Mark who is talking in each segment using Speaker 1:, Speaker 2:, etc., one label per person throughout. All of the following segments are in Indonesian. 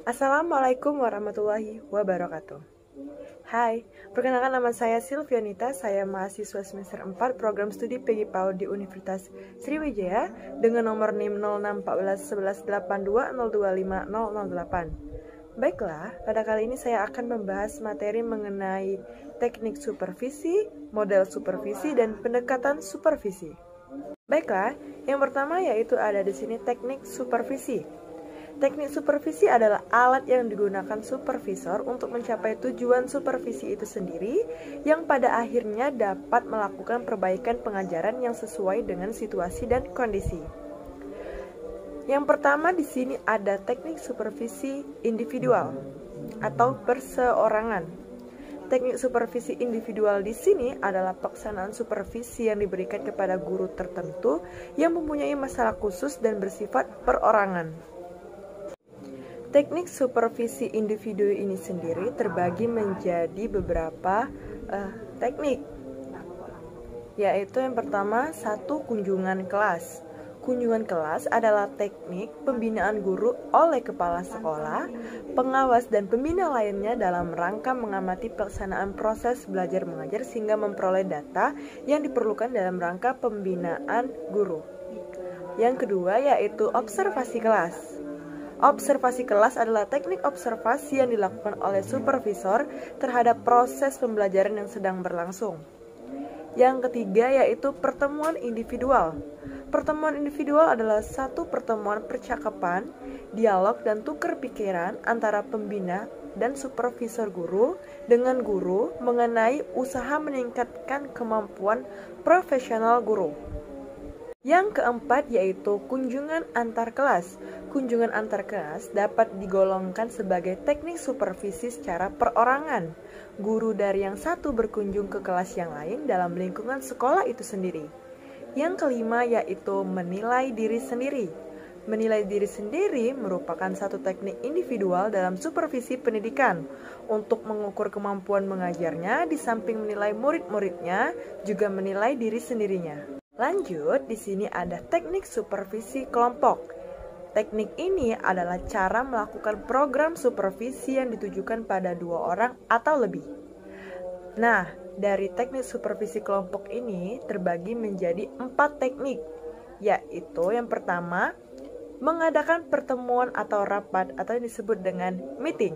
Speaker 1: Assalamualaikum warahmatullahi wabarakatuh. Hai, perkenalkan nama saya Silvianita. Saya mahasiswa semester 4 program studi PG PAUD di Universitas Sriwijaya dengan nomor NIM 06141182025008. Baiklah, pada kali ini saya akan membahas materi mengenai teknik supervisi, model supervisi, dan pendekatan supervisi. Baiklah, yang pertama yaitu ada di sini teknik supervisi. Teknik supervisi adalah alat yang digunakan supervisor untuk mencapai tujuan supervisi itu sendiri yang pada akhirnya dapat melakukan perbaikan pengajaran yang sesuai dengan situasi dan kondisi. Yang pertama di sini ada teknik supervisi individual atau perseorangan. Teknik supervisi individual di sini adalah pelaksanaan supervisi yang diberikan kepada guru tertentu yang mempunyai masalah khusus dan bersifat perorangan. Teknik supervisi individu ini sendiri terbagi menjadi beberapa teknik, yaitu yang pertama, kunjungan kelas. Kunjungan kelas adalah teknik pembinaan guru oleh kepala sekolah, pengawas, dan pembina lainnya dalam rangka mengamati pelaksanaan proses belajar mengajar sehingga memperoleh data yang diperlukan dalam rangka pembinaan guru. Yang kedua yaitu observasi kelas. Observasi kelas adalah teknik observasi yang dilakukan oleh supervisor terhadap proses pembelajaran yang sedang berlangsung. Yang ketiga yaitu pertemuan individual. Pertemuan individual adalah satu pertemuan percakapan, dialog, dan tukar pikiran antara pembina dan supervisor guru dengan guru mengenai usaha meningkatkan kemampuan profesional guru. Yang keempat yaitu kunjungan antar kelas. Kunjungan antar kelas dapat digolongkan sebagai teknik supervisi secara perorangan. Guru dari yang satu berkunjung ke kelas yang lain dalam lingkungan sekolah itu sendiri. Yang kelima yaitu menilai diri sendiri. Menilai diri sendiri merupakan satu teknik individual dalam supervisi pendidikan untuk mengukur kemampuan mengajarnya, di samping menilai murid-muridnya, juga menilai diri sendirinya. Lanjut, di sini ada teknik supervisi kelompok. Teknik ini adalah cara melakukan program supervisi yang ditujukan pada 2 orang atau lebih. Nah, dari teknik supervisi kelompok ini terbagi menjadi 4 teknik, yaitu yang pertama, mengadakan pertemuan atau rapat atau yang disebut dengan meeting.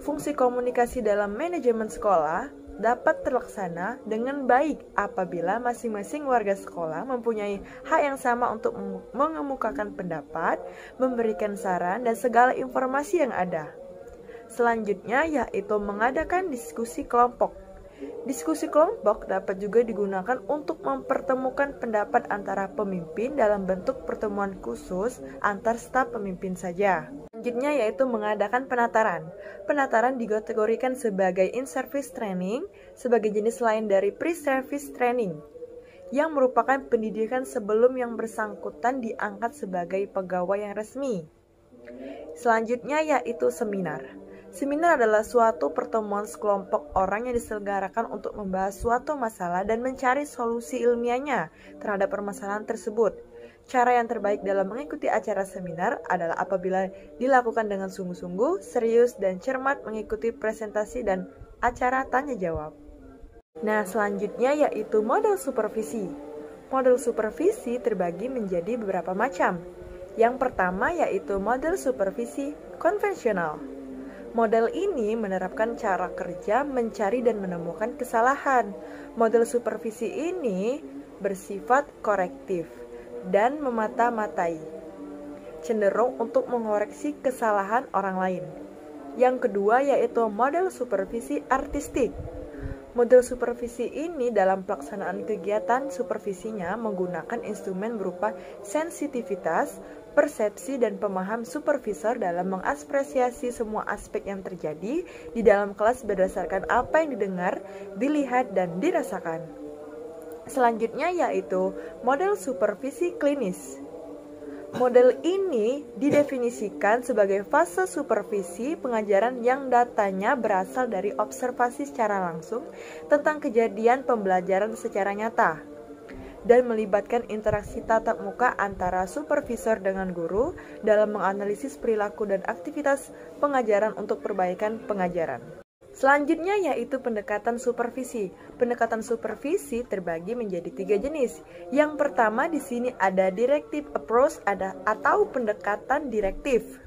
Speaker 1: Fungsi komunikasi dalam manajemen sekolah dapat terlaksana dengan baik apabila masing-masing warga sekolah mempunyai hak yang sama untuk mengemukakan pendapat, memberikan saran, dan segala informasi yang ada. Selanjutnya yaitu mengadakan diskusi kelompok. Diskusi kelompok dapat juga digunakan untuk mempertemukan pendapat antara pemimpin dalam bentuk pertemuan khusus antar staf pemimpin saja. Selanjutnya yaitu mengadakan penataran. Penataran dikategorikan sebagai in-service training sebagai jenis lain dari pre-service training yang merupakan pendidikan sebelum yang bersangkutan diangkat sebagai pegawai yang resmi. Selanjutnya yaitu seminar. Seminar adalah suatu pertemuan sekelompok orang yang diselenggarakan untuk membahas suatu masalah dan mencari solusi ilmiahnya terhadap permasalahan tersebut. Cara yang terbaik dalam mengikuti acara seminar adalah apabila dilakukan dengan sungguh-sungguh, serius, dan cermat mengikuti presentasi dan acara tanya jawab. Nah, selanjutnya yaitu model supervisi. Model supervisi terbagi menjadi beberapa macam. Yang pertama yaitu model supervisi konvensional. Model ini menerapkan cara kerja mencari dan menemukan kesalahan. Model supervisi ini bersifat korektif dan memata-matai, cenderung untuk mengoreksi kesalahan orang lain. Yang kedua yaitu model supervisi artistik. Model supervisi ini dalam pelaksanaan kegiatan supervisinya menggunakan instrumen berupa sensitivitas, persepsi, dan pemaham supervisor dalam mengapresiasi semua aspek yang terjadi di dalam kelas berdasarkan apa yang didengar, dilihat, dan dirasakan. Selanjutnya yaitu model supervisi klinis. Model ini didefinisikan sebagai fase supervisi pengajaran yang datanya berasal dari observasi secara langsung tentang kejadian pembelajaran secara nyata. dan melibatkan interaksi tatap muka antara supervisor dengan guru dalam menganalisis perilaku dan aktivitas pengajaran untuk perbaikan pengajaran. Selanjutnya yaitu pendekatan supervisi. Pendekatan supervisi terbagi menjadi 3 jenis. Yang pertama di sini ada directive approach atau pendekatan direktif.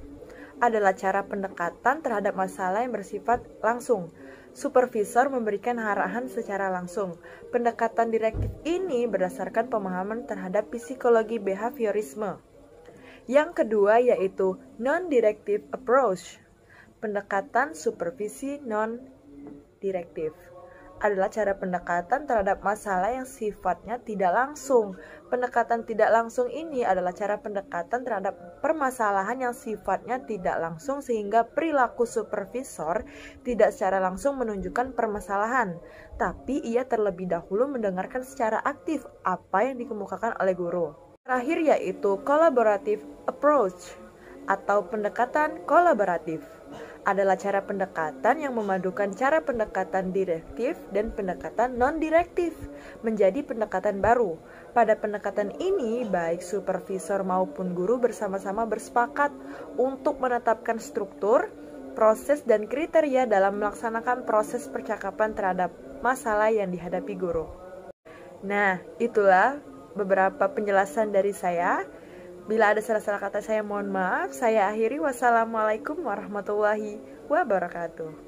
Speaker 1: Adalah cara pendekatan terhadap masalah yang bersifat langsung. Supervisor memberikan arahan secara langsung. Pendekatan direktif ini berdasarkan pemahaman terhadap psikologi behaviorisme. Yang kedua yaitu non-directive approach. Pendekatan supervisi non-direktif adalah cara pendekatan terhadap masalah yang sifatnya tidak langsung. Pendekatan tidak langsung ini adalah cara pendekatan terhadap permasalahan yang sifatnya tidak langsung sehingga perilaku supervisor tidak secara langsung menunjukkan permasalahan, tapi ia terlebih dahulu mendengarkan secara aktif apa yang dikemukakan oleh guru. Terakhir yaitu collaborative approach atau pendekatan kolaboratif. Adalah cara pendekatan yang memadukan cara pendekatan direktif dan pendekatan non-direktif menjadi pendekatan baru. Pada pendekatan ini, baik supervisor maupun guru bersama-sama bersepakat untuk menetapkan struktur, proses, dan kriteria dalam melaksanakan proses percakapan terhadap masalah yang dihadapi guru. Nah, itulah beberapa penjelasan dari saya. Bila ada salah-salah kata saya mohon maaf. Saya akhiri. Wassalamualaikum warahmatullahi wabarakatuh.